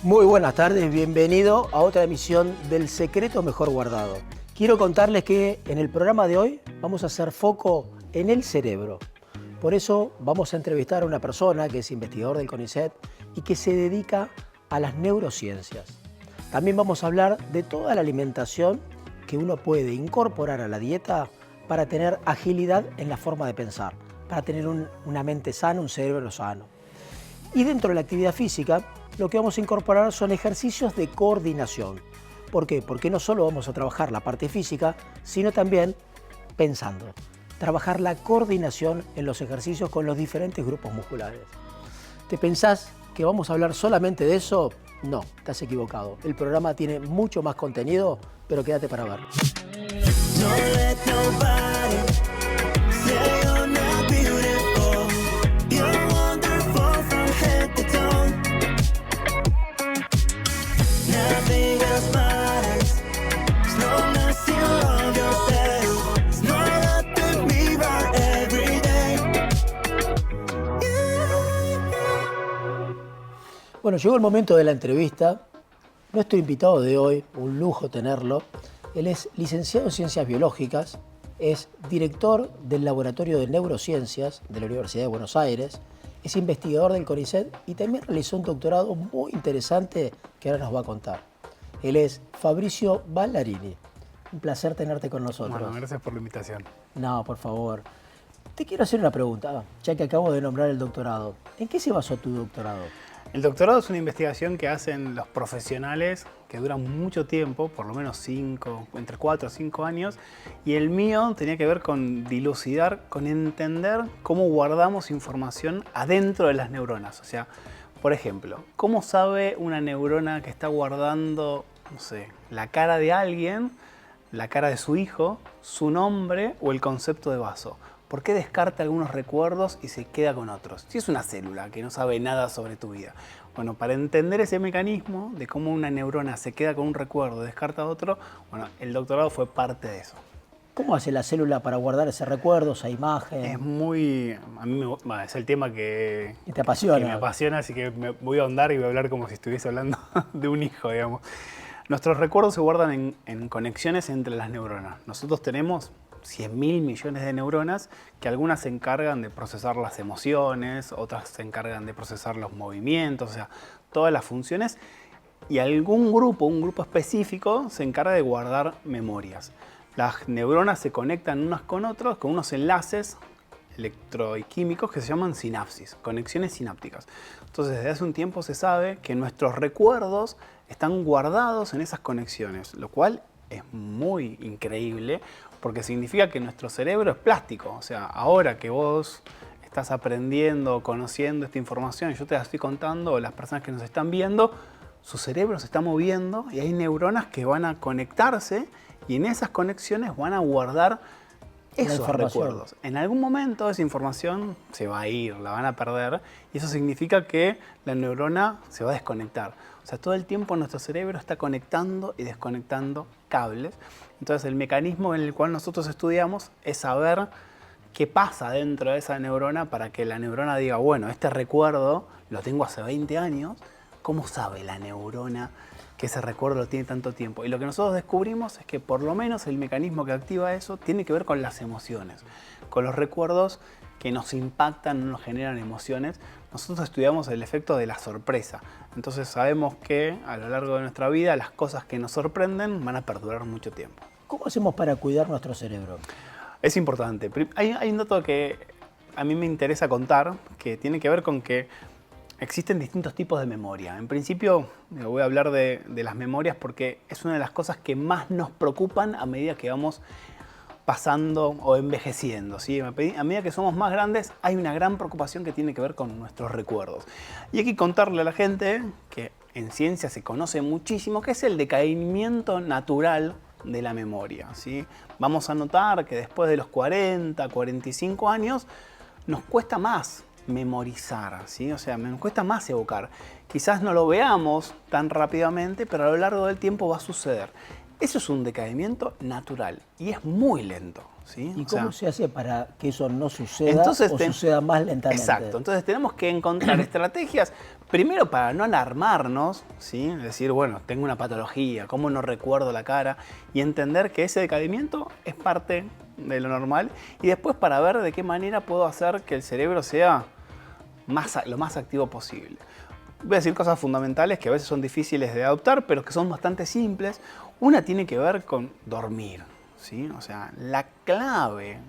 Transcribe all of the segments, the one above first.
Muy buenas tardes, bienvenido a otra emisión del Secreto Mejor Guardado. Quiero contarles que en el programa de hoy vamos a hacer foco en el cerebro. Por eso vamos a entrevistar a una persona que es investigador del CONICET y que se dedica a las neurociencias. También vamos a hablar de toda la alimentación que uno puede incorporar a la dieta para tener agilidad en la forma de pensar, para tener una mente sana, un cerebro sano. Y dentro de la actividad física, lo que vamos a incorporar son ejercicios de coordinación. ¿Por qué? Porque no solo vamos a trabajar la parte física, sino también pensando. Trabajar la coordinación en los ejercicios con los diferentes grupos musculares. ¿Te pensás que vamos a hablar solamente de eso? No, estás equivocado. El programa tiene mucho más contenido, pero quédate para ver. Bueno, llegó el momento de la entrevista. Nuestro invitado de hoy, un lujo tenerlo. Él es licenciado en Ciencias Biológicas, es director del Laboratorio de Neurociencias de la Universidad de Buenos Aires, es investigador del CONICET y también realizó un doctorado muy interesante que ahora nos va a contar. Él es Fabricio Ballarini. Un placer tenerte con nosotros. Bueno, gracias por la invitación. No, por favor. Te quiero hacer una pregunta, ya que acabo de nombrar el doctorado. ¿En qué se basó tu doctorado? El doctorado es una investigación que hacen los profesionales que duran mucho tiempo, por lo menos entre 4 o 5 años, y el mío tenía que ver con dilucidar, con entender cómo guardamos información adentro de las neuronas. O sea, por ejemplo, ¿cómo sabe una neurona que está guardando, no sé, la cara de alguien, la cara de su hijo, su nombre o el concepto de vaso? ¿Por qué descarta algunos recuerdos y se queda con otros? Si es una célula que no sabe nada sobre tu vida. Bueno, para entender ese mecanismo de cómo una neurona se queda con un recuerdo y descarta otro, bueno, el doctorado fue parte de eso. ¿Cómo hace la célula para guardar ese recuerdo, esa imagen? Es muy... A mí es el tema que te apasiona. Que me apasiona, así que me voy a ahondar y voy a hablar como si estuviese hablando de un hijo, digamos. Nuestros recuerdos se guardan en conexiones entre las neuronas. Nosotros tenemos 100.000 millones de neuronas que algunas se encargan de procesar las emociones, otras se encargan de procesar los movimientos, o sea, todas las funciones, y un grupo específico se encarga de guardar memorias. Las neuronas se conectan unas con otras con unos enlaces electroquímicos que se llaman sinapsis, conexiones sinápticas. Entonces, desde hace un tiempo se sabe que nuestros recuerdos están guardados en esas conexiones, lo cual es muy increíble porque significa que nuestro cerebro es plástico. O sea, ahora que vos estás aprendiendo, conociendo esta información, yo te la estoy contando, o las personas que nos están viendo, su cerebro se está moviendo y hay neuronas que van a conectarse y en esas conexiones van a guardar esos recuerdos. En algún momento esa información se va a ir, la van a perder y eso significa que la neurona se va a desconectar. O sea, todo el tiempo nuestro cerebro está conectando y desconectando cables. Entonces el mecanismo en el cual nosotros estudiamos es saber qué pasa dentro de esa neurona para que la neurona diga, bueno, este recuerdo lo tengo hace 20 años, ¿cómo sabe la neurona que ese recuerdo lo tiene tanto tiempo? Y lo que nosotros descubrimos es que por lo menos el mecanismo que activa eso tiene que ver con las emociones, con los recuerdos que nos impactan, nos generan emociones. Nosotros estudiamos el efecto de la sorpresa. Entonces sabemos que a lo largo de nuestra vida las cosas que nos sorprenden van a perdurar mucho tiempo. ¿Cómo hacemos para cuidar nuestro cerebro? Es importante. Hay un dato que a mí me interesa contar que tiene que ver con que existen distintos tipos de memoria. En principio voy a hablar de las memorias porque es una de las cosas que más nos preocupan a medida que vamos pasando o envejeciendo, ¿sí? A medida que somos más grandes hay una gran preocupación que tiene que ver con nuestros recuerdos. Y hay que contarle a la gente que en ciencia se conoce muchísimo que es el decaimiento natural de la memoria, ¿sí? Vamos a notar que después de los 40, 45 años nos cuesta más memorizar, ¿sí? O sea, nos cuesta más evocar. Quizás no lo veamos tan rápidamente, pero a lo largo del tiempo va a suceder. Eso es un decaimiento natural y es muy lento. ¿Sí? ¿Y cómo se hace para que eso no suceda suceda más lentamente? Exacto, entonces tenemos que encontrar estrategias, primero para no alarmarnos, ¿sí? Decir, bueno, tengo una patología, ¿cómo no recuerdo la cara? Y entender que ese decaimiento es parte de lo normal y después para ver de qué manera puedo hacer que el cerebro sea lo más activo posible. Voy a decir cosas fundamentales que a veces son difíciles de adoptar, pero que son bastante simples. Una tiene que ver con dormir. ¿Sí? O sea, la clave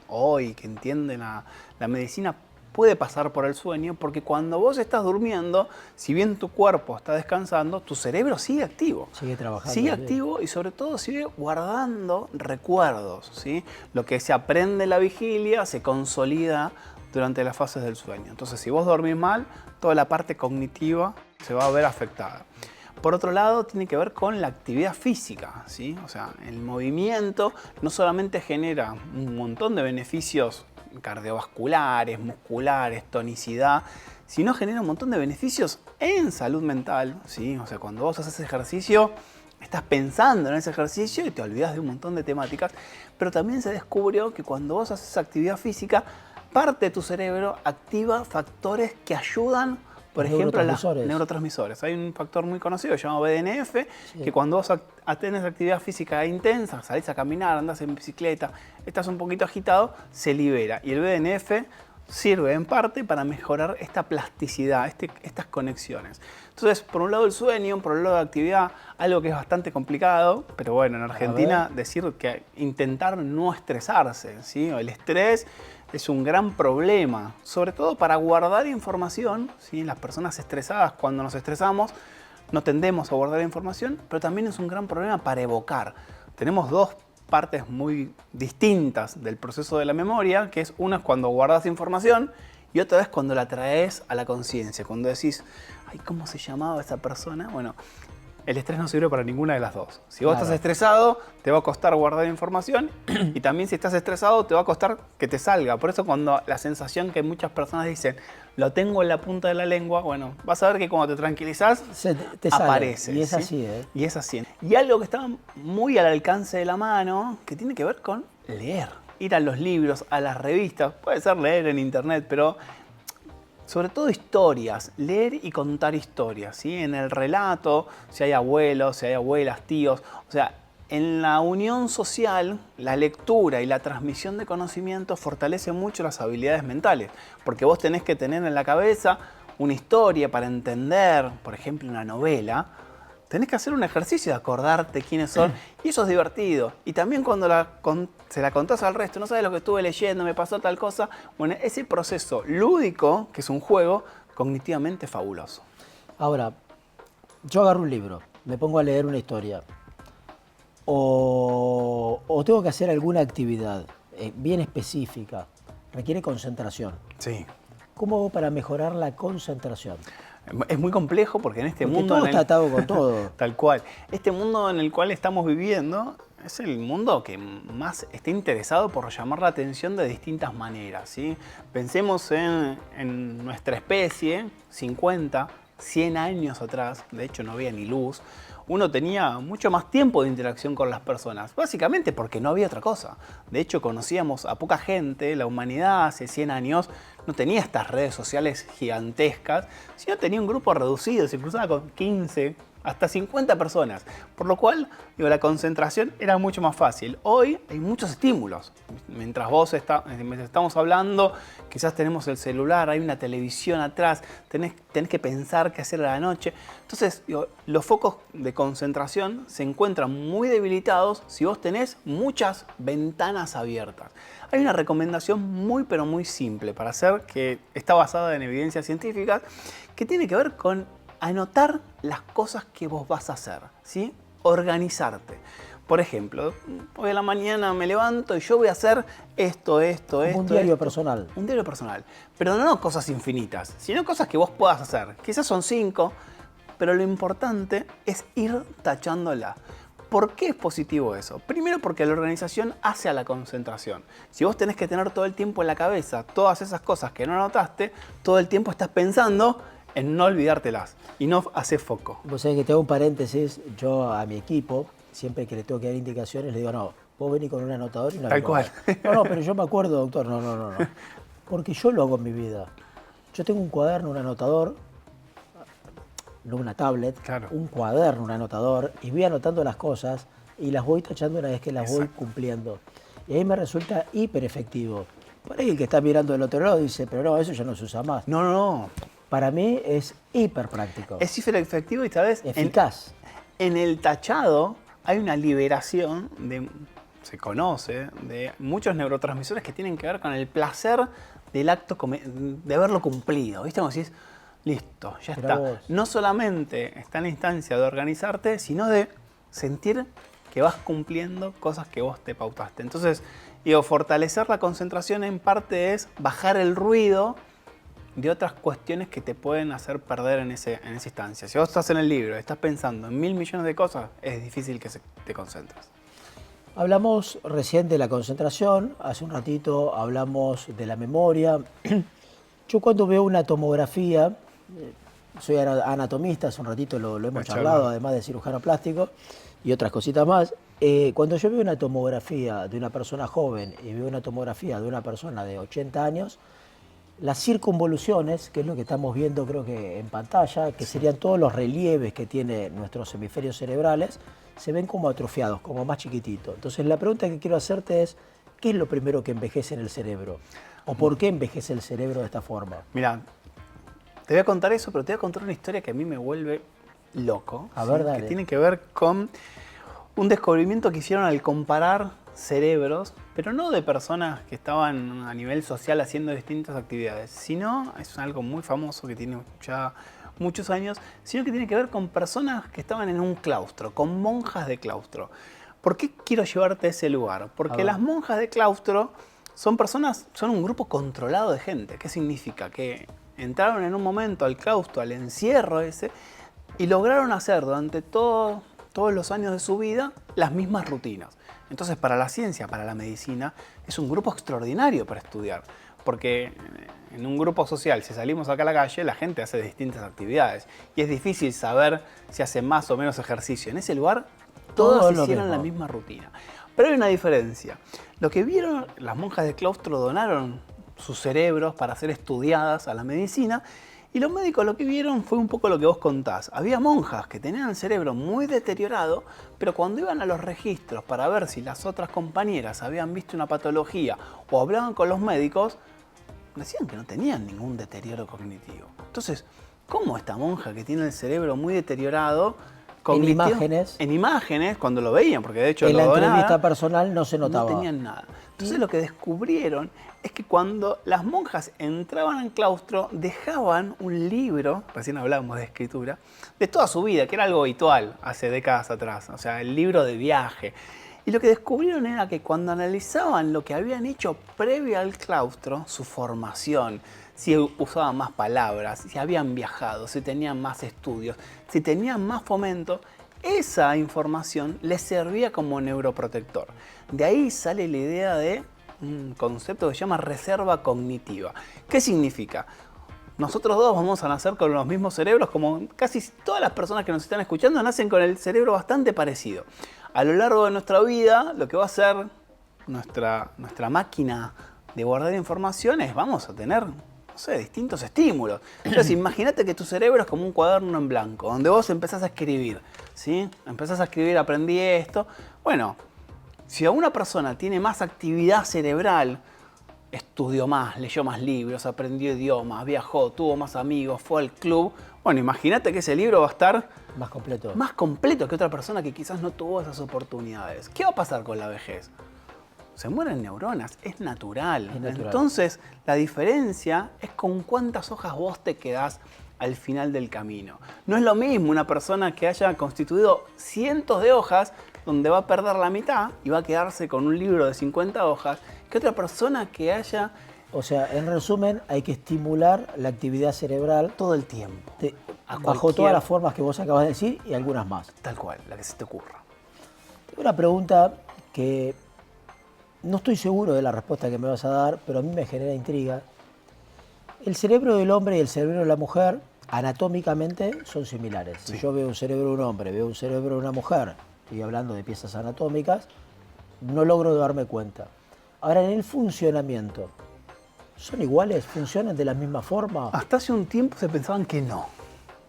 hoy que entienden la medicina puede pasar por el sueño, porque cuando vos estás durmiendo, si bien tu cuerpo está descansando, tu cerebro sigue activo. Sigue trabajando. Sigue activo y sobre todo sigue guardando recuerdos. ¿Sí? Lo que se aprende en la vigilia se consolida durante las fases del sueño. Entonces, si vos dormís mal, toda la parte cognitiva se va a ver afectada. Por otro lado, tiene que ver con la actividad física, ¿sí? O sea, el movimiento no solamente genera un montón de beneficios cardiovasculares, musculares, tonicidad, sino genera un montón de beneficios en salud mental, ¿sí? O sea, cuando vos haces ejercicio, estás pensando en ese ejercicio y te olvidas de un montón de temáticas, pero también se descubrió que cuando vos haces actividad física, parte de tu cerebro activa factores que ayudan, por ejemplo, a los neurotransmisores. Hay un factor muy conocido llamado BDNF, sí, que cuando vos tenés actividad física intensa, salís a caminar, andás en bicicleta, estás un poquito agitado, se libera. Y el BDNF sirve en parte para mejorar esta plasticidad, estas conexiones. Entonces, por un lado el sueño, por un lado la actividad, algo que es bastante complicado, pero bueno, en Argentina decir que intentar no estresarse, ¿sí? El estrés es un gran problema, sobre todo para guardar información, ¿sí? Las personas estresadas, cuando nos estresamos, no tendemos a guardar información, pero también es un gran problema para evocar. Tenemos dos partes muy distintas del proceso de la memoria, que es una es cuando guardas información y otra es cuando la traes a la conciencia, cuando decís, ay, ¿cómo se llamaba esa persona? Bueno, el estrés no sirve para ninguna de las dos. Si vos estás estresado, te va a costar guardar información y también si estás estresado, te va a costar que te salga. Por eso cuando la sensación que muchas personas dicen, lo tengo en la punta de la lengua, bueno, vas a ver que cuando te tranquilizás, te aparece. Y es ¿sí? así, ¿eh? Y es así. Y algo que está muy al alcance de la mano, que tiene que ver con leer. Ir a los libros, a las revistas, puede ser leer en internet, pero sobre todo historias, leer y contar historias, ¿sí? En el relato, si hay abuelos, si hay abuelas, tíos, o sea, en la unión social, la lectura y la transmisión de conocimiento fortalece mucho las habilidades mentales, porque vos tenés que tener en la cabeza una historia para entender, por ejemplo, una novela. Tenés que hacer un ejercicio de acordarte quiénes son y eso es divertido. Y también cuando se la contás al resto, no sabes lo que estuve leyendo, me pasó tal cosa. Bueno, ese proceso lúdico, que es un juego, cognitivamente fabuloso. Ahora, yo agarro un libro, me pongo a leer una historia o tengo que hacer alguna actividad bien específica, requiere concentración. Sí. ¿Cómo hago para mejorar la concentración? Es muy complejo porque en este mundo... todo está atado con todo. Tal cual. Este mundo en el cual estamos viviendo es el mundo que más está interesado por llamar la atención de distintas maneras, ¿sí? Pensemos en nuestra especie, 50, 100 años atrás, de hecho no había ni luz, uno tenía mucho más tiempo de interacción con las personas, básicamente porque no había otra cosa. De hecho, conocíamos a poca gente, la humanidad hace 100 años no tenía estas redes sociales gigantescas, sino tenía un grupo reducido, se cruzaba con 15, hasta 50 personas, por lo cual la concentración era mucho más fácil. Hoy hay muchos estímulos. Mientras estamos hablando, quizás tenemos el celular, hay una televisión atrás, tenés que pensar qué hacer a la noche. Entonces, los focos de concentración se encuentran muy debilitados si vos tenés muchas ventanas abiertas. Hay una recomendación muy pero muy simple para hacer, que está basada en evidencias científicas, que tiene que ver con anotar las cosas que vos vas a hacer, ¿sí? Organizarte. Por ejemplo, hoy a la mañana me levanto y yo voy a hacer esto. Un diario personal. Un diario personal. Pero no cosas infinitas, sino cosas que vos puedas hacer. Quizás son 5, pero lo importante es ir tachándola. ¿Por qué es positivo eso? Primero porque la organización hace a la concentración. Si vos tenés que tener todo el tiempo en la cabeza todas esas cosas que no anotaste, todo el tiempo estás pensando en no olvidártelas y no hacer foco. Vos sabés que te hago un paréntesis, yo a mi equipo siempre que le tengo que dar indicaciones, le digo, no, vos venís con un anotador y una Tal pluma. cual. No, pero yo me acuerdo, doctor, no. Porque yo lo hago en mi vida. Yo tengo un cuaderno, un anotador, no una tablet, Claro. un cuaderno, un anotador, y voy anotando las cosas y las voy tachando una vez que las voy Exacto. cumpliendo. Y ahí me resulta hiper efectivo. Por ahí el que está mirando del otro lado dice, pero no, eso ya no se usa más. No. Para mí es hiper práctico. Es hiper efectivo y, ¿sabes? Eficaz. En el tachado hay una liberación se conoce, de muchos neurotransmisores que tienen que ver con el placer del acto, de haberlo cumplido. ¿Viste? Como decís, listo, ya Mirá está. vos. No solamente está en la instancia de organizarte, sino de sentir que vas cumpliendo cosas que vos te pautaste. Entonces, digo, fortalecer la concentración en parte es bajar el ruido de otras cuestiones que te pueden hacer perder en esa instancia. Si vos estás en el libro, estás pensando en 1000 millones de cosas, es difícil que te concentres. Hablamos recién de la concentración, hace un ratito hablamos de la memoria. Yo cuando veo una tomografía, soy anatomista, hace un ratito lo hemos charlado, además de cirujano plástico y otras cositas más. Cuando yo veo una tomografía de una persona joven y veo una tomografía de una persona de 80 años, las circunvoluciones, que es lo que estamos viendo creo que en pantalla, que serían todos los relieves que tienen nuestros hemisferios cerebrales, se ven como atrofiados, como más chiquititos. Entonces la pregunta que quiero hacerte es, ¿qué es lo primero que envejece en el cerebro? ¿O por qué envejece el cerebro de esta forma? Mira, te voy a contar eso, pero te voy a contar una historia que a mí me vuelve loco. A ver, dale. Que tiene que ver con un descubrimiento que hicieron al comparar cerebros, pero no de personas que estaban a nivel social haciendo distintas actividades, sino, es algo muy famoso que tiene ya muchos años, sino que tiene que ver con personas que estaban en un claustro, con monjas de claustro. ¿Por qué quiero llevarte a ese lugar? Porque las monjas de claustro son personas, son un grupo controlado de gente. ¿Qué significa? Que entraron en un momento al claustro, al encierro ese, y lograron hacer durante todos los años de su vida las mismas rutinas. Entonces, para la ciencia, para la medicina, es un grupo extraordinario para estudiar. Porque en un grupo social, si salimos acá a la calle, la gente hace distintas actividades. Y es difícil saber si hace más o menos ejercicio. En ese lugar, todas hicieron la misma rutina. Pero hay una diferencia. Lo que vieron, las monjas de claustro donaron sus cerebros para ser estudiadas a la medicina. Y los médicos lo que vieron fue un poco lo que vos contás. Había monjas que tenían el cerebro muy deteriorado, pero cuando iban a los registros para ver si las otras compañeras habían visto una patología o hablaban con los médicos, decían que no tenían ningún deterioro cognitivo. Entonces, ¿cómo esta monja que tiene el cerebro muy deteriorado, en imágenes, cuando lo veían, porque de hecho en la entrevista personal no se notaba. No tenían nada. Entonces lo que descubrieron es que cuando las monjas entraban al claustro, dejaban un libro, recién hablábamos de escritura, de toda su vida, que era algo habitual hace décadas atrás, o sea, el libro de viaje. Y lo que descubrieron era que cuando analizaban lo que habían hecho previo al claustro, su formación, si usaban más palabras, si habían viajado, si tenían más estudios, si tenían más fomento, esa información les servía como neuroprotector. De ahí sale la idea de un concepto que se llama reserva cognitiva. ¿Qué significa? Nosotros dos vamos a nacer con los mismos cerebros, como casi todas las personas que nos están escuchando nacen con el cerebro bastante parecido. A lo largo de nuestra vida, lo que va a ser nuestra máquina de guardar información es, vamos a tener, no sé, distintos estímulos. Entonces, imagínate que tu cerebro es como un cuaderno en blanco, donde vos empezás a escribir, ¿sí? Empezás a escribir, aprendí esto. Bueno, si a una persona tiene más actividad cerebral, estudió más, leyó más libros, aprendió idiomas, viajó, tuvo más amigos, fue al club. Bueno, imagínate que ese libro va a estar más completo que otra persona que quizás no tuvo esas oportunidades. ¿Qué va a pasar con la vejez? Se mueren neuronas, es natural. Entonces, la diferencia es con cuántas hojas vos te quedás al final del camino. No es lo mismo una persona que haya constituido cientos de hojas donde va a perder la mitad y va a quedarse con un libro de 50 hojas que otra persona que haya... O sea, en resumen, hay que estimular la actividad cerebral todo el tiempo. Bajo todas las formas que vos acabas de decir y algunas más. Tal cual, la que se te ocurra. Tengo una pregunta que no estoy seguro de la respuesta que me vas a dar, pero a mí me genera intriga. El cerebro del hombre y el cerebro de la mujer anatómicamente son similares. Si yo veo un cerebro de un hombre, veo un cerebro de una mujer, estoy hablando de piezas anatómicas, no logro darme cuenta. Ahora, en el funcionamiento, ¿son iguales? ¿Funcionan de la misma forma? Hasta hace un tiempo se pensaban que no.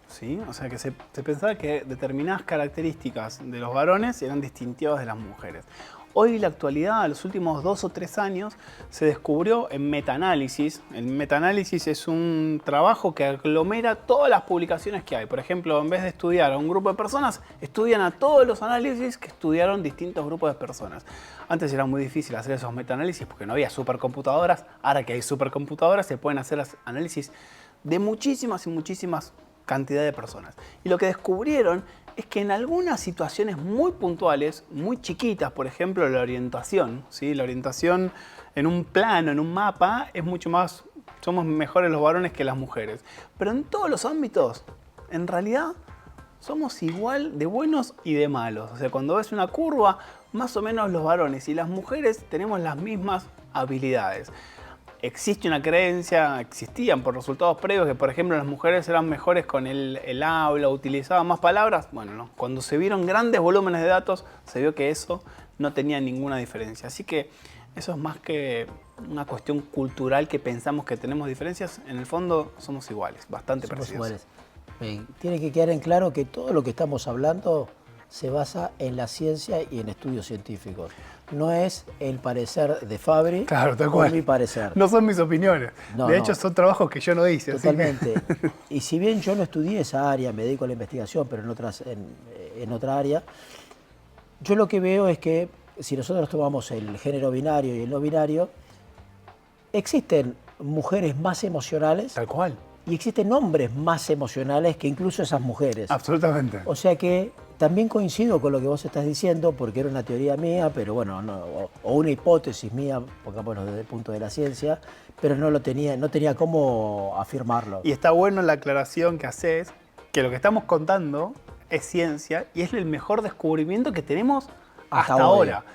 ¿Sí? O sea, que se pensaba que determinadas características de los varones eran distintivas de las mujeres. Hoy, en la actualidad, en los últimos 2 o 3 años, se descubrió en metaanálisis. El metaanálisis es un trabajo que aglomera todas las publicaciones que hay. Por ejemplo, en vez de estudiar a un grupo de personas, estudian a todos los análisis que estudiaron distintos grupos de personas. Antes era muy difícil hacer esos metaanálisis porque no había supercomputadoras. Ahora que hay supercomputadoras, se pueden hacer análisis de muchísimas y muchísimas cantidades de personas. Y lo que descubrieron es que en algunas situaciones muy puntuales, muy chiquitas, por ejemplo la orientación, ¿sí? La orientación en un plano, en un mapa, es mucho más, somos mejores los varones que las mujeres. Pero en todos los ámbitos, en realidad, somos igual de buenos y de malos. O sea, cuando ves una curva, más o menos los varones y las mujeres tenemos las mismas habilidades. Existe una creencia, existían por resultados previos que, por ejemplo, las mujeres eran mejores con el habla, utilizaban más palabras. Bueno, no. Cuando se vieron grandes volúmenes de datos, se vio que eso no tenía ninguna diferencia. Así que eso es más que una cuestión cultural que pensamos que tenemos diferencias. En el fondo somos iguales, bastante parecidos. Somos iguales. Tiene que quedar en claro que todo lo que estamos hablando se basa en la ciencia y en estudios científicos. No es el parecer de Fabri, claro, tal cual. O mi parecer. No son mis opiniones. No, de hecho, son trabajos que yo no hice. Totalmente. Así que... Y si bien yo no estudié esa área, me dedico a la investigación, pero en otra área, yo lo que veo es que si nosotros tomamos el género binario y el no binario, existen mujeres más emocionales. Tal cual. Y existen hombres más emocionales que incluso esas mujeres. Absolutamente. O sea que también coincido con lo que vos estás diciendo, porque era una teoría mía, pero bueno, no, o una hipótesis mía, pongámoslo desde el punto de la ciencia, pero no tenía cómo afirmarlo. Y está bueno la aclaración que haces, que lo que estamos contando es ciencia y es el mejor descubrimiento que tenemos hasta ahora.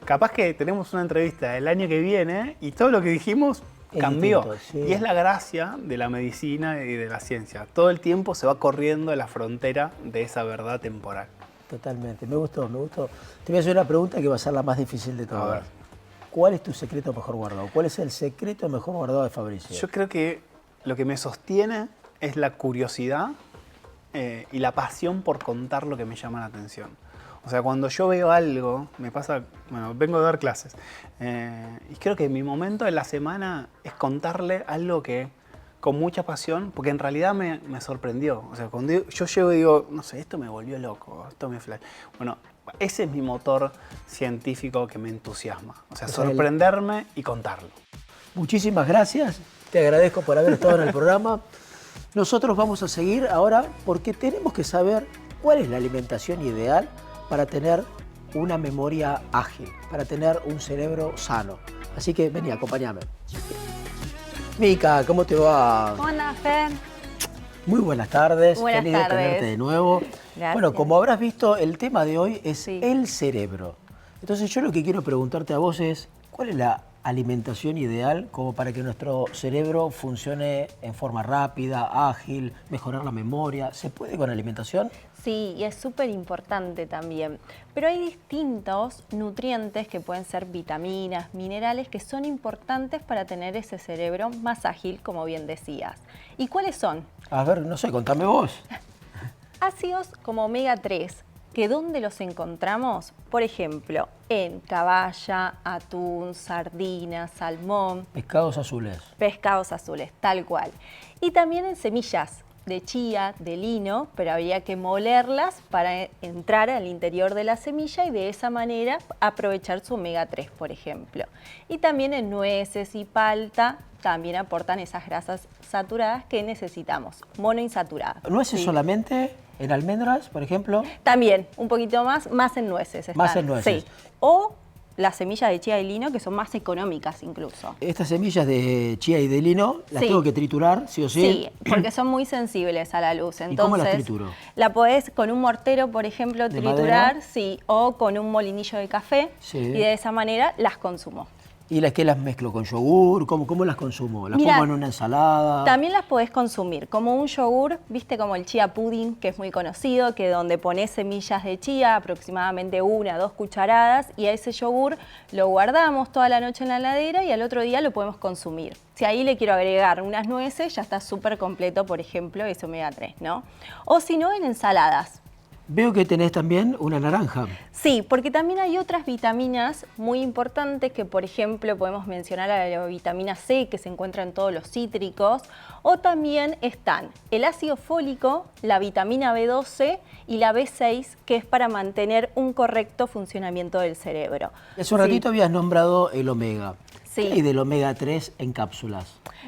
Capaz que tenemos una entrevista el año que viene y todo lo que dijimos cambió. Distinto, sí. Y es la gracia de la medicina y de la ciencia. Todo el tiempo se va corriendo a la frontera de esa verdad temporal. Totalmente, me gustó. Te voy a hacer una pregunta que va a ser la más difícil de A todas. ver. ¿Cuál es tu secreto mejor guardado? ¿Cuál es el secreto mejor guardado de Fabricio? Yo creo que lo que me sostiene es la curiosidad y la pasión por contar lo que me llama la atención. O sea, cuando yo veo algo, me pasa, bueno, vengo de dar clases, y creo que mi momento de la semana es contarle algo que con mucha pasión, porque en realidad me sorprendió. O sea, cuando yo llego y digo, no sé, esto me volvió loco, esto me flash. Bueno, ese es mi motor científico que me entusiasma. O sea, sorprenderme y contarlo. Muchísimas gracias, te agradezco por haber estado en el programa. Nosotros vamos a seguir ahora porque tenemos que saber cuál es la alimentación ideal para tener una memoria ágil, para tener un cerebro sano. Así que vení, acompáñame. Mica, ¿cómo te va? Hola, Fer. Muy buenas tardes. Buenas Feliz de tardes. tenerte de nuevo. Gracias. Bueno, como habrás visto, el tema de hoy es Sí. el cerebro. Entonces yo lo que quiero preguntarte a vos es, ¿cuál es la alimentación ideal como para que nuestro cerebro funcione en forma rápida, ágil, mejorar la memoria? ¿Se puede con alimentación? Sí, y es súper importante también. Pero hay distintos nutrientes que pueden ser vitaminas, minerales, que son importantes para tener ese cerebro más ágil, como bien decías. ¿Y cuáles son? A ver, no sé, contame vos. Ácidos como omega 3, que ¿dónde los encontramos? Por ejemplo, en caballa, atún, sardina, salmón, Pescados azules. pescados azules, tal cual. Y también en semillas de chía, de lino, pero habría que molerlas para entrar al interior de la semilla y de esa manera aprovechar su omega 3, por ejemplo. Y también en nueces y palta también aportan esas grasas saturadas que necesitamos, monoinsaturadas. ¿Nueces Sí. solamente? ¿En almendras, por ejemplo? También, un poquito más en nueces. Más están. en nueces. Sí. O las semillas de chía y lino, que son más económicas incluso. Estas semillas de chía y de lino, ¿las Sí. tengo que triturar, sí o sí? Sí, porque son muy sensibles a la luz. Entonces, ¿Y cómo las trituro? La podés con un mortero, por ejemplo, ¿De triturar, madera? sí, o con un molinillo de café, Sí. y de esa manera las consumo. ¿Y las mezclo con yogur? ¿Cómo las consumo? ¿Las Mirá, pongo en una ensalada? También las podés consumir como un yogur, viste, como el chía pudding, que es muy conocido, que donde pones semillas de chía, aproximadamente 1 a 2 cucharadas, y a ese yogur lo guardamos toda la noche en la heladera y al otro día lo podemos consumir. Si ahí le quiero agregar unas nueces, ya está súper completo, por ejemplo, ese omega 3, ¿no? O si no, en ensaladas. Veo que tenés también una naranja. Sí, porque también hay otras vitaminas muy importantes que, por ejemplo, podemos mencionar a la vitamina C, que se encuentra en todos los cítricos, o también están el ácido fólico, la vitamina B12 y la B6, que es para mantener un correcto funcionamiento del cerebro. Hace un ratito habías nombrado el omega. Sí. ¿Qué hay del omega 3 en cápsulas?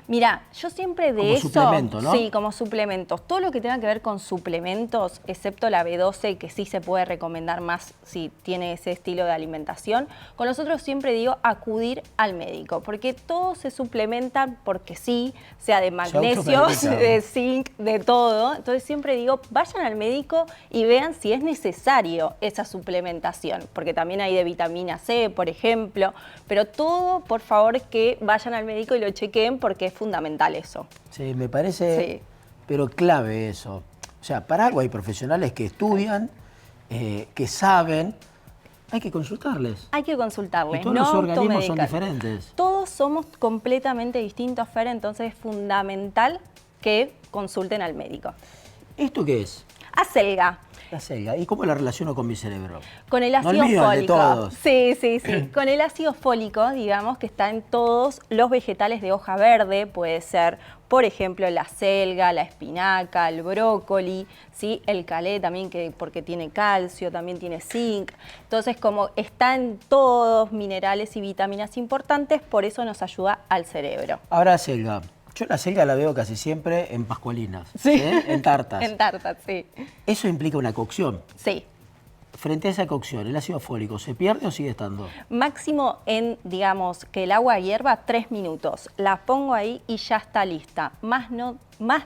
Mira, yo siempre de Como eso... suplemento, ¿no? Sí, como suplementos. Todo lo que tenga que ver con suplementos, excepto la B12, que sí se puede recomendar más si tiene ese estilo de alimentación, con los otros siempre digo acudir al médico, porque todo se suplementa porque sí, sea de magnesio, de zinc, de todo. Entonces siempre digo, vayan al médico y vean si es necesario esa suplementación, porque también hay de vitamina C, por ejemplo, pero todo, por favor, que vayan al médico y lo chequeen porque es fundamental eso. Sí, me parece, pero clave eso. O sea, para algo hay profesionales que estudian, que saben, hay que consultarles. Hay que consultarles, Y todos no los organismos son automedicar. diferentes. Todos somos completamente distintos, Fer, entonces es fundamental que consulten al médico. ¿Esto qué es? Acelga. La selga. ¿Y cómo la relaciono con mi cerebro? Con el No ácido el mío, el de fólico. todos. Sí. Con el ácido fólico, digamos, que está en todos los vegetales de hoja verde, puede ser, por ejemplo, la selga, la espinaca, el brócoli, ¿sí? El calé también, porque tiene calcio, también tiene zinc. Entonces, como está en todos minerales y vitaminas importantes, por eso nos ayuda al cerebro. Ahora selga. Yo la selga la veo casi siempre en pascualinas, en tartas. En tartas, sí. Eso implica una cocción. Sí. Frente a esa cocción, ¿el ácido fólico se pierde o sigue estando? Máximo en, digamos, que el agua hierva 3 minutos. La pongo ahí y ya está lista. Más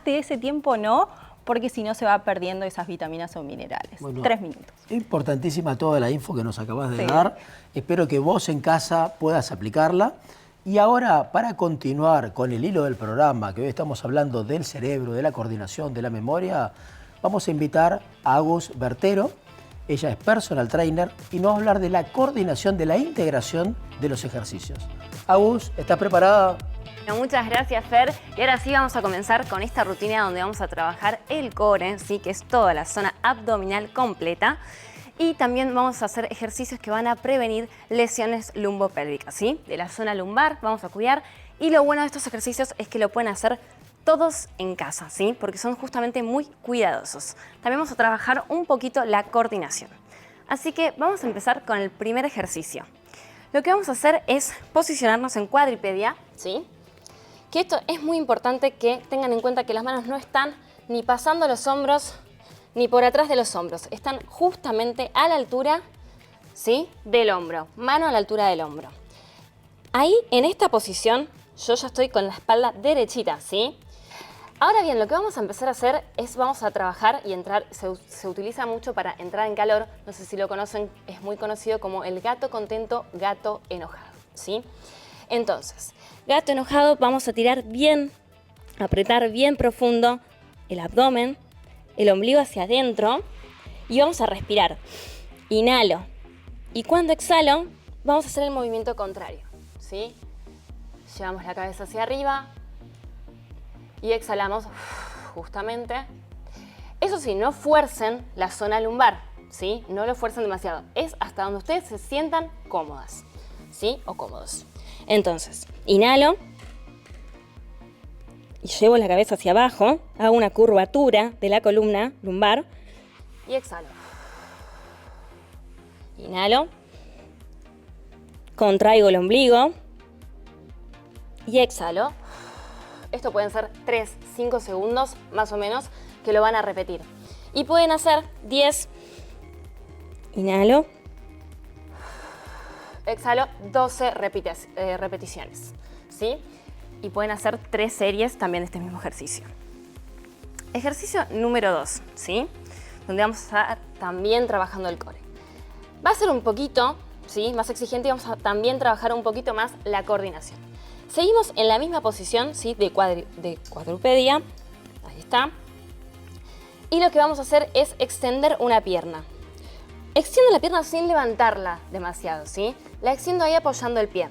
de ese tiempo no, porque si no se va perdiendo esas vitaminas o minerales. Bueno, 3 minutos. Importantísima toda la info que nos acabas de Sí. dar. Espero que vos en casa puedas aplicarla. Y ahora, para continuar con el hilo del programa, que hoy estamos hablando del cerebro, de la coordinación, de la memoria, vamos a invitar a Agus Bertero. Ella es personal trainer y nos va a hablar de la coordinación, de la integración de los ejercicios. Agus, ¿estás preparada? Bueno, muchas gracias, Fer. Y ahora sí vamos a comenzar con esta rutina donde vamos a trabajar el core, ¿sí? Que es toda la zona abdominal completa. Y también vamos a hacer ejercicios que van a prevenir lesiones lumbopélvicas, ¿sí? De la zona lumbar vamos a cuidar. Y lo bueno de estos ejercicios es que lo pueden hacer todos en casa, ¿sí? Porque son justamente muy cuidadosos. También vamos a trabajar un poquito la coordinación. Así que vamos a empezar con el primer ejercicio. Lo que vamos a hacer es posicionarnos en cuadripedia, ¿sí? Que esto es muy importante que tengan en cuenta que las manos no están ni pasando los hombros ni por atrás de los hombros. Están justamente a la altura, ¿sí? Del hombro, mano a la altura del hombro. Ahí, en esta posición, yo ya estoy con la espalda derechita, ¿sí? Ahora bien, lo que vamos a empezar a hacer es vamos a trabajar y entrar, se utiliza mucho para entrar en calor, no sé si lo conocen, es muy conocido como el gato contento, gato enojado, ¿sí? Entonces, gato enojado, vamos a tirar bien, apretar bien profundo el abdomen, el ombligo hacia adentro y vamos a respirar. Inhalo. Y cuando exhalo, vamos a hacer el movimiento contrario, ¿sí? Llevamos la cabeza hacia arriba y exhalamos justamente. Eso sí, no fuercen la zona lumbar, ¿sí? No lo fuercen demasiado. Es hasta donde ustedes se sientan cómodas, ¿sí? O cómodos. Entonces, inhalo. Y llevo la cabeza hacia abajo, hago una curvatura de la columna lumbar y exhalo. Inhalo, contraigo el ombligo y exhalo. Esto pueden ser 3, 5 segundos más o menos que lo van a repetir. Y pueden hacer 10, inhalo, exhalo, 12 repeticiones, ¿sí? Y pueden hacer 3 series también de este mismo ejercicio. Ejercicio número 2, ¿sí? Donde vamos a estar también trabajando el core. Va a ser un poquito ¿sí? Más exigente, y vamos a también trabajar un poquito más la coordinación. Seguimos en la misma posición, ¿sí? de cuadrupedia. Ahí está. Y lo que vamos a hacer es extender una pierna. Extiendo la pierna sin levantarla demasiado, ¿sí? La extiendo ahí apoyando el pie.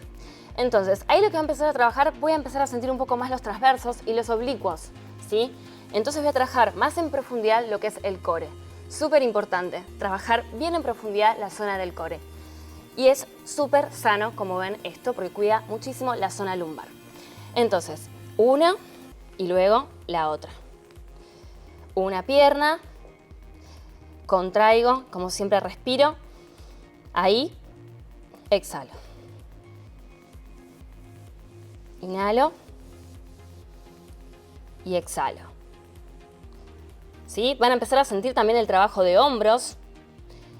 Entonces, ahí lo que voy a empezar a trabajar, voy a empezar a sentir un poco más los transversos y los oblicuos, ¿sí? Entonces voy a trabajar más en profundidad lo que es el core. Súper importante, trabajar bien en profundidad la zona del core. Y es súper sano, como ven esto, porque cuida muchísimo la zona lumbar. Entonces, una y luego la otra. Una pierna, contraigo, como siempre respiro, ahí, exhalo. Inhalo y exhalo. ¿Sí? Van a empezar a sentir también el trabajo de hombros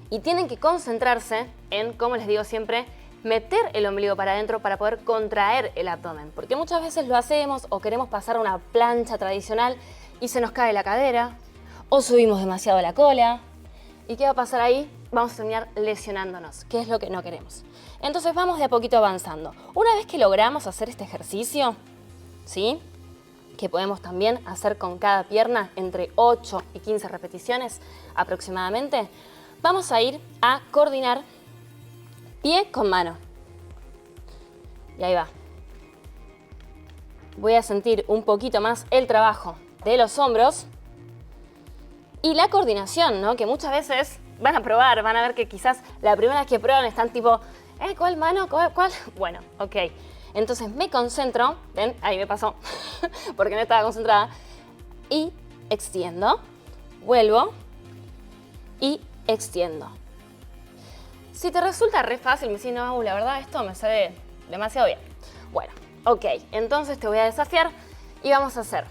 y tienen que concentrarse en, como les digo siempre, meter el ombligo para adentro para poder contraer el abdomen. Porque muchas veces lo hacemos o queremos pasar a una plancha tradicional y se nos cae la cadera o subimos demasiado la cola. ¿Y qué va a pasar ahí? Vamos a terminar lesionándonos, que es lo que no queremos. Entonces vamos de a poquito avanzando. Una vez que logramos hacer este ejercicio, ¿sí? Que podemos también hacer con cada pierna entre 8 y 15 repeticiones aproximadamente, vamos a ir a coordinar pie con mano. Y ahí va. Voy a sentir un poquito más el trabajo de los hombros y la coordinación, ¿no? Que muchas veces van a probar, van a ver que quizás la primera vez que prueban están tipo, ¿cuál mano? ¿Cuál? Bueno, ok. Entonces me concentro, ven, ahí me pasó, porque no estaba concentrada, y extiendo, vuelvo y extiendo. Si te resulta re fácil, me decís, no, la verdad esto me sale demasiado bien. Bueno, ok, entonces te voy a desafiar y vamos a hacer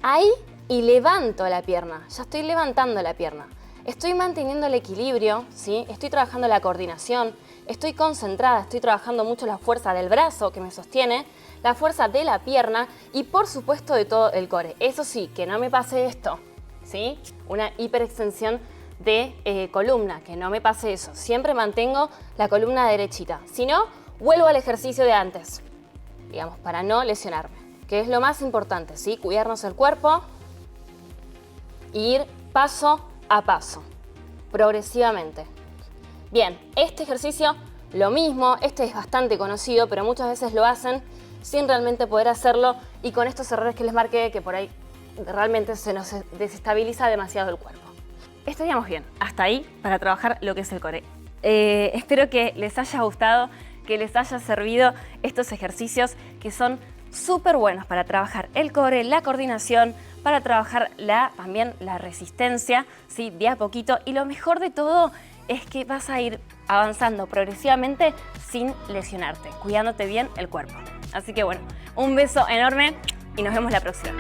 ahí y levanto la pierna, ya estoy levantando la pierna. Estoy manteniendo el equilibrio, ¿sí? Estoy trabajando la coordinación, estoy concentrada, estoy trabajando mucho la fuerza del brazo que me sostiene, la fuerza de la pierna y por supuesto de todo el core. Eso sí, que no me pase esto, ¿sí? Una hiperextensión de columna, que no me pase eso. Siempre mantengo la columna derechita. Si no, vuelvo al ejercicio de antes, digamos, para no lesionarme, que es lo más importante, ¿sí? Cuidarnos el cuerpo e ir paso a paso, progresivamente. Bien, este ejercicio, lo mismo, este es bastante conocido, pero muchas veces lo hacen sin realmente poder hacerlo y con estos errores que les marqué, que por ahí realmente se nos desestabiliza demasiado el cuerpo. Estaríamos bien, hasta ahí para trabajar lo que es el core. Espero que les haya gustado, que les haya servido estos ejercicios que son súper buenos para trabajar el core, la coordinación, para trabajar también la resistencia, ¿sí? De a poquito. Y lo mejor de todo es que vas a ir avanzando progresivamente sin lesionarte, cuidándote bien el cuerpo. Así que bueno, un beso enorme y nos vemos la próxima.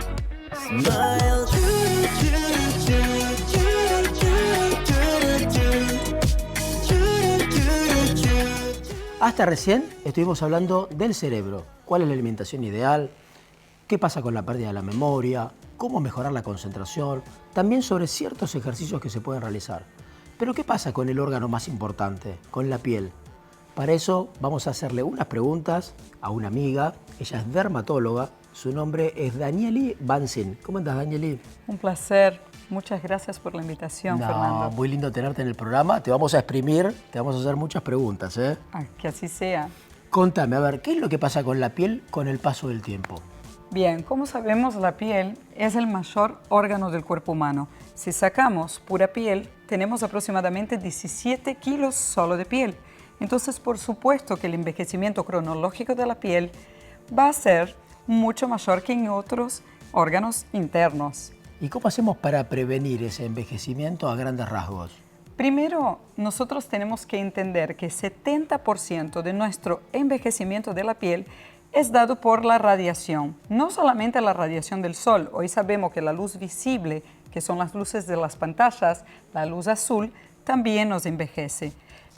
Hasta recién estuvimos hablando del cerebro, cuál es la alimentación ideal, qué pasa con la pérdida de la memoria, cómo mejorar la concentración, también sobre ciertos ejercicios que se pueden realizar. Pero ¿qué pasa con el órgano más importante, con la piel? Para eso vamos a hacerle unas preguntas a una amiga, ella es dermatóloga, su nombre es Danieli Bansin. ¿Cómo andas, Danieli? Un placer. Muchas gracias por la invitación, Fernando. Muy lindo tenerte en el programa. Te vamos a exprimir, te vamos a hacer muchas preguntas, ¿eh? Que así sea. Contame, a ver, ¿qué es lo que pasa con la piel con el paso del tiempo? Bien, como sabemos, la piel es el mayor órgano del cuerpo humano. Si sacamos pura piel, tenemos aproximadamente 17 kilos solo de piel. Entonces, por supuesto que el envejecimiento cronológico de la piel va a ser mucho mayor que en otros órganos internos. ¿Y cómo hacemos para prevenir ese envejecimiento a grandes rasgos? Primero, nosotros tenemos que entender que 70% de nuestro envejecimiento de la piel es dado por la radiación. No solamente la radiación del sol. Hoy sabemos que la luz visible, que son las luces de las pantallas, la luz azul, también nos envejece.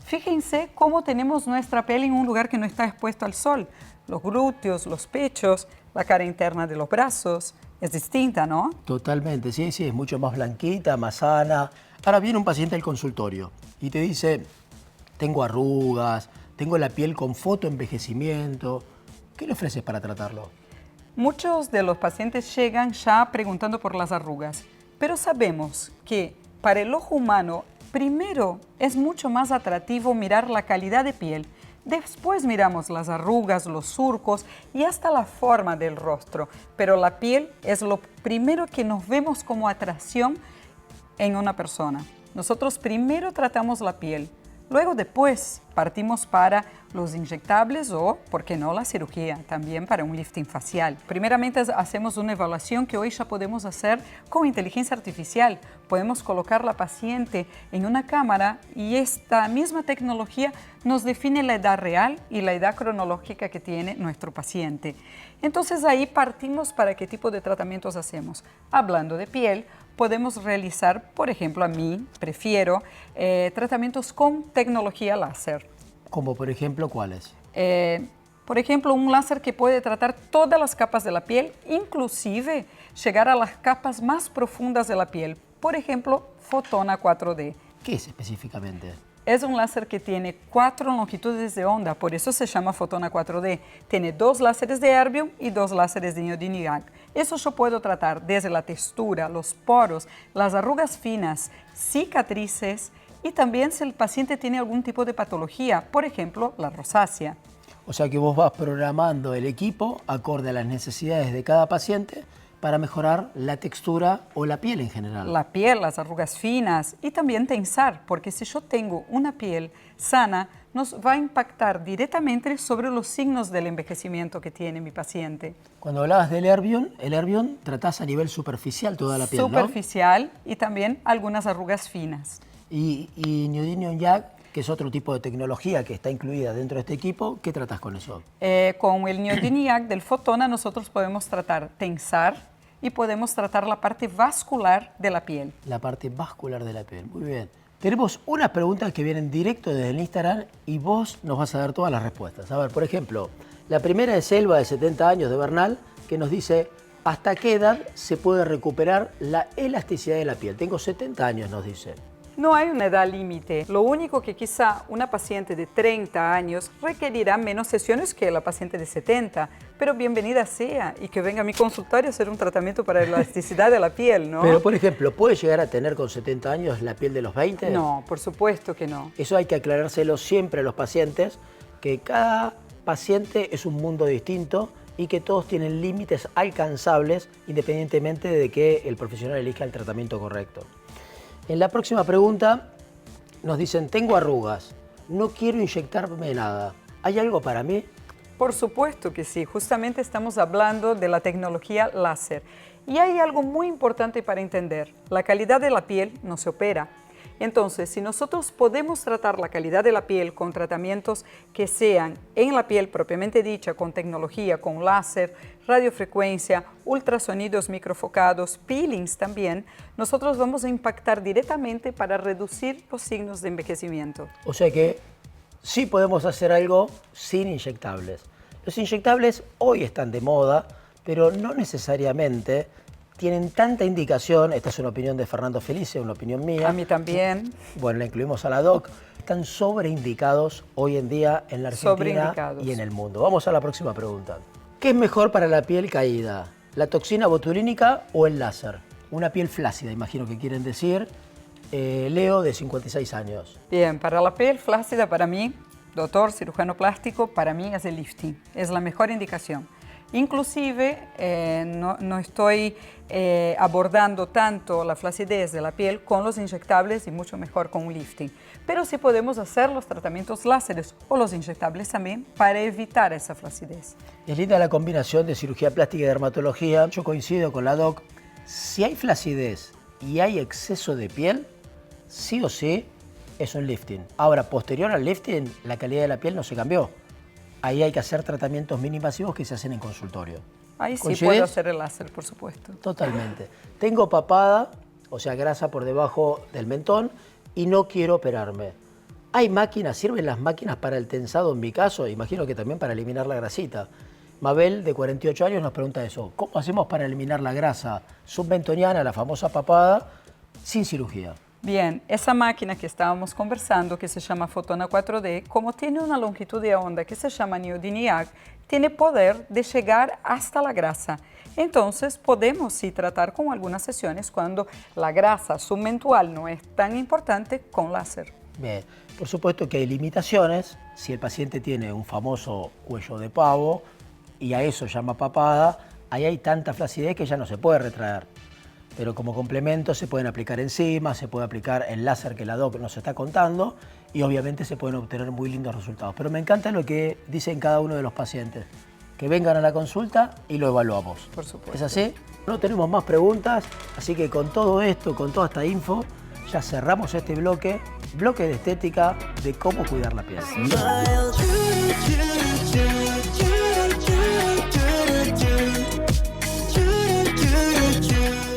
Fíjense cómo tenemos nuestra piel en un lugar que no está expuesto al sol. Los glúteos, los pechos, la cara interna de los brazos. Es distinta, ¿no? Totalmente, sí, es mucho más blanquita, más sana. Ahora viene un paciente al consultorio y te dice, tengo arrugas, tengo la piel con fotoenvejecimiento. ¿Qué le ofreces para tratarlo? Muchos de los pacientes llegan ya preguntando por las arrugas, pero sabemos que para el ojo humano, primero es mucho más atractivo mirar la calidad de piel. Después miramos las arrugas, los surcos y hasta la forma del rostro. Pero la piel es lo primero que nos vemos como atracción en una persona. Nosotros primero tratamos la piel, luego después partimos para los inyectables o, por qué no, la cirugía, también para un lifting facial. Primeramente hacemos una evaluación que hoy ya podemos hacer con inteligencia artificial. Podemos colocar la paciente en una cámara y esta misma tecnología nos define la edad real y la edad cronológica que tiene nuestro paciente. Entonces ahí partimos para qué tipo de tratamientos hacemos. Hablando de piel, podemos realizar, por ejemplo, a mí prefiero tratamientos con tecnología láser. Como por ejemplo, ¿cuáles? Por ejemplo, un láser que puede tratar todas las capas de la piel, inclusive llegar a las capas más profundas de la piel. Por ejemplo, Fotona 4D. ¿Qué es específicamente? Es un láser que tiene 4 longitudes de onda, por eso se llama Fotona 4D. Tiene 2 láseres de erbium y 2 láseres de neodimio YAG. Eso yo puedo tratar desde la textura, los poros, las arrugas finas, cicatrices y también si el paciente tiene algún tipo de patología, por ejemplo, la rosácea. O sea que vos vas programando el equipo acorde a las necesidades de cada paciente para mejorar la textura o la piel en general. La piel, las arrugas finas y también tensar, porque si yo tengo una piel sana, nos va a impactar directamente sobre los signos del envejecimiento que tiene mi paciente. Cuando hablabas del el erbium tratás a nivel superficial toda la piel, ¿no? Superficial y también algunas arrugas finas. Y neodimio YAG, que es otro tipo de tecnología que está incluida dentro de este equipo, ¿qué tratás con eso? Con el neodimio YAG del Fotona nosotros podemos tratar tensar y podemos tratar la parte vascular de la piel. La parte vascular de la piel, muy bien. Tenemos unas preguntas que vienen directo desde el Instagram y vos nos vas a dar todas las respuestas. A ver, por ejemplo, la primera es Elba, de 70 años, de Bernal, que nos dice, ¿hasta qué edad se puede recuperar la elasticidad de la piel? Tengo 70 años, nos dice. No hay una edad límite. Lo único que quizá una paciente de 30 años requerirá menos sesiones que la paciente de 70, pero bienvenida sea y que venga a mi consultorio a hacer un tratamiento para la elasticidad de la piel, ¿no? Pero, por ejemplo, ¿puede llegar a tener con 70 años la piel de los 20? No, por supuesto que no. Eso hay que aclarárselo siempre a los pacientes, que cada paciente es un mundo distinto y que todos tienen límites alcanzables independientemente de que el profesional elija el tratamiento correcto. En la próxima pregunta nos dicen, tengo arrugas, no quiero inyectarme nada. ¿Hay algo para mí? Por supuesto que sí, justamente estamos hablando de la tecnología láser. Y hay algo muy importante para entender, la calidad de la piel no se opera. Entonces, si nosotros podemos tratar la calidad de la piel con tratamientos que sean en la piel propiamente dicha, con tecnología, con láser, radiofrecuencia, ultrasonidos microfocados, peelings también, nosotros vamos a impactar directamente para reducir los signos de envejecimiento. O sea que sí podemos hacer algo sin inyectables. Los inyectables hoy están de moda, pero no necesariamente tienen tanta indicación. Esta es una opinión de Fernando Felice, una opinión mía. A mí también. Bueno, la incluimos a la doc. Están sobreindicados hoy en día en la Argentina y en el mundo. Vamos a la próxima pregunta. ¿Qué es mejor para la piel caída? ¿La toxina botulínica o el láser? Una piel flácida, imagino que quieren decir. Leo, de 56 años. Bien, para la piel flácida, para mí, doctor cirujano plástico, para mí es el lifting. Es la mejor indicación. Inclusive, no estoy abordando tanto la flacidez de la piel con los inyectables y mucho mejor con un lifting. Pero sí podemos hacer los tratamientos láseres o los inyectables también para evitar esa flacidez. Es linda la combinación de cirugía plástica y dermatología. Yo coincido con la doc. Si hay flacidez y hay exceso de piel, sí o sí es un lifting. Ahora, posterior al lifting, la calidad de la piel no se cambió. Ahí hay que hacer tratamientos mínimos que se hacen en consultorio. Ahí sí ¿Coincides? puedo hacer el láser, por supuesto. Totalmente. Tengo papada, o sea, grasa por debajo del mentón, y no quiero operarme. ¿Hay máquinas? ¿Sirven las máquinas para el tensado en mi caso? Imagino que también para eliminar la grasita. Mabel, de 48 años, nos pregunta eso. ¿Cómo hacemos para eliminar la grasa submentoniana, la famosa papada, sin cirugía? Bien, esa máquina que estábamos conversando, que se llama Fotona 4D, como tiene una longitud de onda que se llama neodymium, tiene poder de llegar hasta la grasa. Entonces, podemos sí tratar con algunas sesiones cuando la grasa submentual no es tan importante con láser. Bien, por supuesto que hay limitaciones. Si el paciente tiene un famoso cuello de pavo y a eso llama papada, ahí hay tanta flacidez que ya no se puede retraer. Pero como complemento se pueden aplicar enzimas, se puede aplicar el láser que la doc nos está contando y obviamente se pueden obtener muy lindos resultados. Pero me encanta lo que dicen cada uno de los pacientes, que vengan a la consulta y lo evaluamos. Por supuesto. ¿Es así? No tenemos más preguntas, así que con todo esto, con toda esta info, ya cerramos este bloque de estética de cómo cuidar la piel.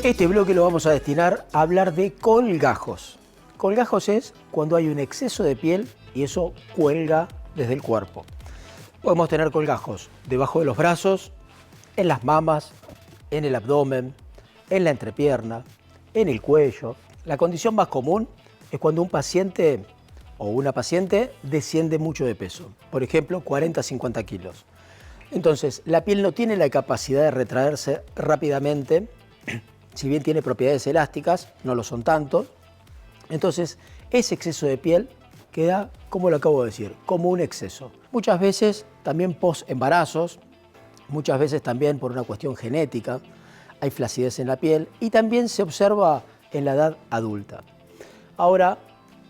Este bloque lo vamos a destinar a hablar de colgajos. Colgajos es cuando hay un exceso de piel y eso cuelga desde el cuerpo. Podemos tener colgajos debajo de los brazos, en las mamas, en el abdomen, en la entrepierna, en el cuello. La condición más común es cuando un paciente o una paciente desciende mucho de peso, por ejemplo 40-50 kilos. Entonces la piel no tiene la capacidad de retraerse rápidamente, si bien tiene propiedades elásticas, no lo son tanto. Entonces ese exceso de piel queda, como lo acabo de decir, como un exceso. Muchas veces también post-embarazos, muchas veces también por una cuestión genética, hay flacidez en la piel y también se observa en la edad adulta. Ahora,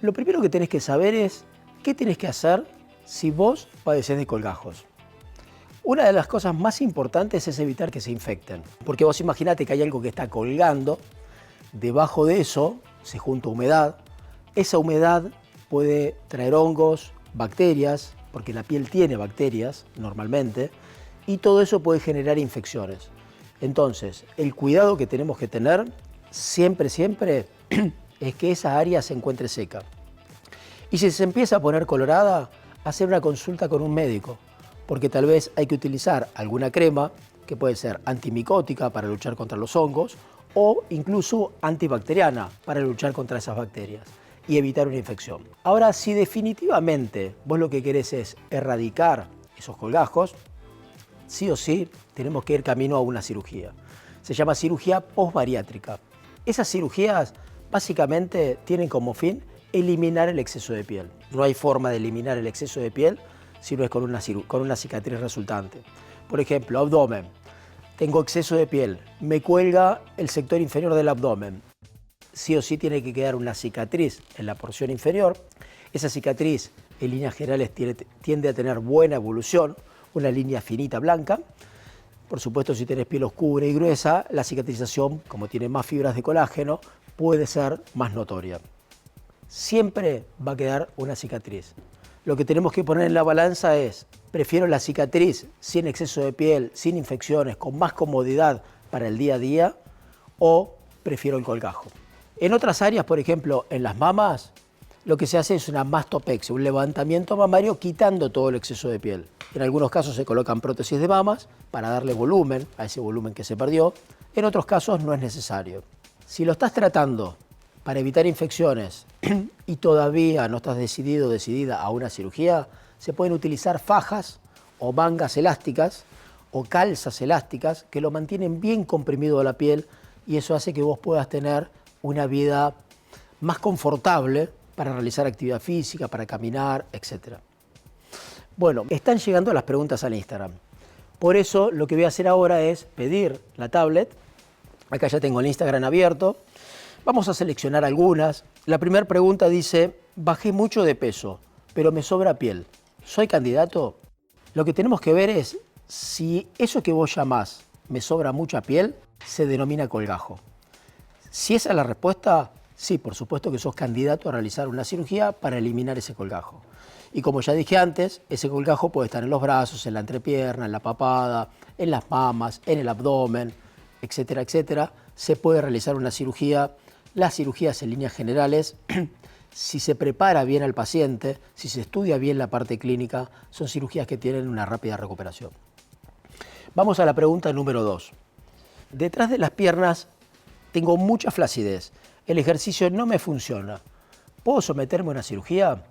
lo primero que tenés que saber es qué tenés que hacer si vos padecés de colgajos. Una de las cosas más importantes es evitar que se infecten, porque vos imaginate que hay algo que está colgando, debajo de eso se junta humedad, esa humedad puede traer hongos, bacterias, porque la piel tiene bacterias normalmente, y todo eso puede generar infecciones. Entonces, el cuidado que tenemos que tener siempre es que esa área se encuentre seca. Y si se empieza a poner colorada, hacer una consulta con un médico, porque tal vez hay que utilizar alguna crema que puede ser antimicótica para luchar contra los hongos o incluso antibacteriana para luchar contra esas bacterias y evitar una infección. Ahora, si definitivamente vos lo que querés es erradicar esos colgajos, sí o sí tenemos que ir camino a una cirugía. Se llama cirugía posbariátrica. Esas cirugías básicamente tienen como fin eliminar el exceso de piel. No hay forma de eliminar el exceso de piel si no es con una cicatriz resultante. Por ejemplo, abdomen. Tengo exceso de piel, me cuelga el sector inferior del abdomen. Sí o sí tiene que quedar una cicatriz en la porción inferior. Esa cicatriz, en líneas generales, tiende a tener buena evolución, una línea finita blanca. Por supuesto, si tenés piel oscura y gruesa, la cicatrización, como tiene más fibras de colágeno, puede ser más notoria. Siempre va a quedar una cicatriz. Lo que tenemos que poner en la balanza es, prefiero la cicatriz sin exceso de piel, sin infecciones, con más comodidad para el día a día, o prefiero el colgajo. En otras áreas, por ejemplo, en las mamas, lo que se hace es una mastopexia, un levantamiento mamario quitando todo el exceso de piel. En algunos casos se colocan prótesis de mamas para darle volumen a ese volumen que se perdió. En otros casos no es necesario. Si lo estás tratando para evitar infecciones y todavía no estás decidido o decidida a una cirugía, se pueden utilizar fajas o mangas elásticas o calzas elásticas que lo mantienen bien comprimido a la piel y eso hace que vos puedas tener una vida más confortable para realizar actividad física, para caminar, etc. Bueno, están llegando las preguntas al Instagram. Por eso lo que voy a hacer ahora es pedir la tablet. Acá ya tengo el Instagram abierto. Vamos a seleccionar algunas. La primera pregunta dice, bajé mucho de peso, pero me sobra piel. ¿Soy candidato? Lo que tenemos que ver es si eso que vos llamás me sobra mucha piel, se denomina colgajo. Si esa es la respuesta, sí, por supuesto que sos candidato a realizar una cirugía para eliminar ese colgajo. Y como ya dije antes, ese colgajo puede estar en los brazos, en la entrepierna, en la papada, en las mamas, en el abdomen, etcétera, etcétera. Se puede realizar una cirugía. Las cirugías en líneas generales, si se prepara bien al paciente, si se estudia bien la parte clínica, son cirugías que tienen una rápida recuperación. Vamos a la pregunta número 2. Detrás de las piernas tengo mucha flacidez. el ejercicio no me funciona. ¿Puedo someterme a una cirugía?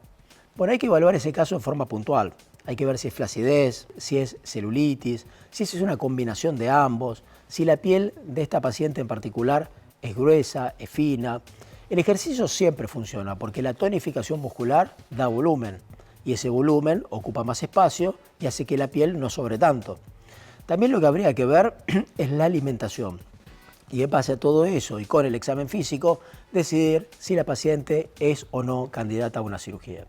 Bueno, hay que evaluar ese caso en forma puntual. Hay que ver si es flacidez, si es celulitis, si es una combinación de ambos, si la piel de esta paciente en particular es gruesa, es fina. El ejercicio siempre funciona porque la tonificación muscular da volumen y ese volumen ocupa más espacio y hace que la piel no sobre tanto. También lo que habría que ver es la alimentación y en base a todo eso y con el examen físico decidir si la paciente es o no candidata a una cirugía.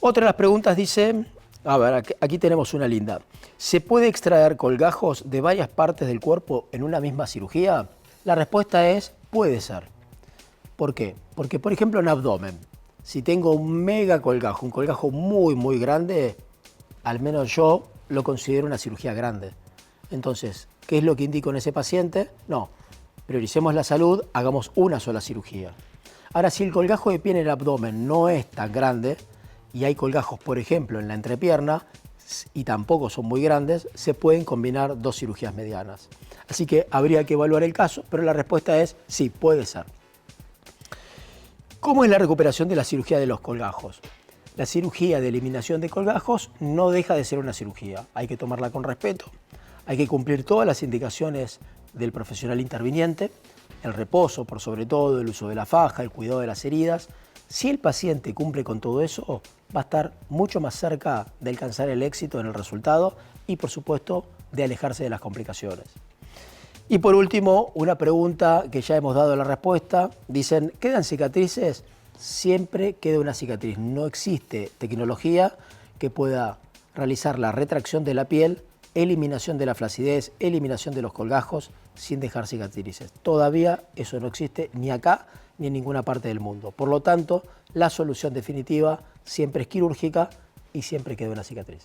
Otra de las preguntas dice, a ver, aquí tenemos una linda. ¿Se puede extraer colgajos de varias partes del cuerpo en una misma cirugía? La respuesta es, puede ser. ¿Por qué? Porque, por ejemplo, en abdomen, si tengo un mega colgajo, un colgajo muy, muy grande, al menos yo lo considero una cirugía grande. Entonces, ¿qué es lo que indico en ese paciente? No, prioricemos la salud, hagamos una sola cirugía. Ahora, si el colgajo de pie en el abdomen no es tan grande, y hay colgajos, por ejemplo, en la entrepierna, y tampoco son muy grandes, se pueden combinar dos cirugías medianas. Así que habría que evaluar el caso, pero la respuesta es sí, puede ser. ¿Cómo es la recuperación de la cirugía de los colgajos? La cirugía de eliminación de colgajos no deja de ser una cirugía. Hay que tomarla con respeto, hay que cumplir todas las indicaciones del profesional interviniente, el reposo por sobre todo, el uso de la faja, el cuidado de las heridas. Si el paciente cumple con todo eso, va a estar mucho más cerca de alcanzar el éxito en el resultado y, por supuesto, de alejarse de las complicaciones. Y por último, una pregunta que ya hemos dado la respuesta. Dicen, ¿quedan cicatrices? Siempre queda una cicatriz. No existe tecnología que pueda realizar la retracción de la piel, eliminación de la flacidez, eliminación de los colgajos sin dejar cicatrices. Todavía eso no existe ni acá ni en ninguna parte del mundo. Por lo tanto, la solución definitiva siempre es quirúrgica y siempre queda una cicatriz.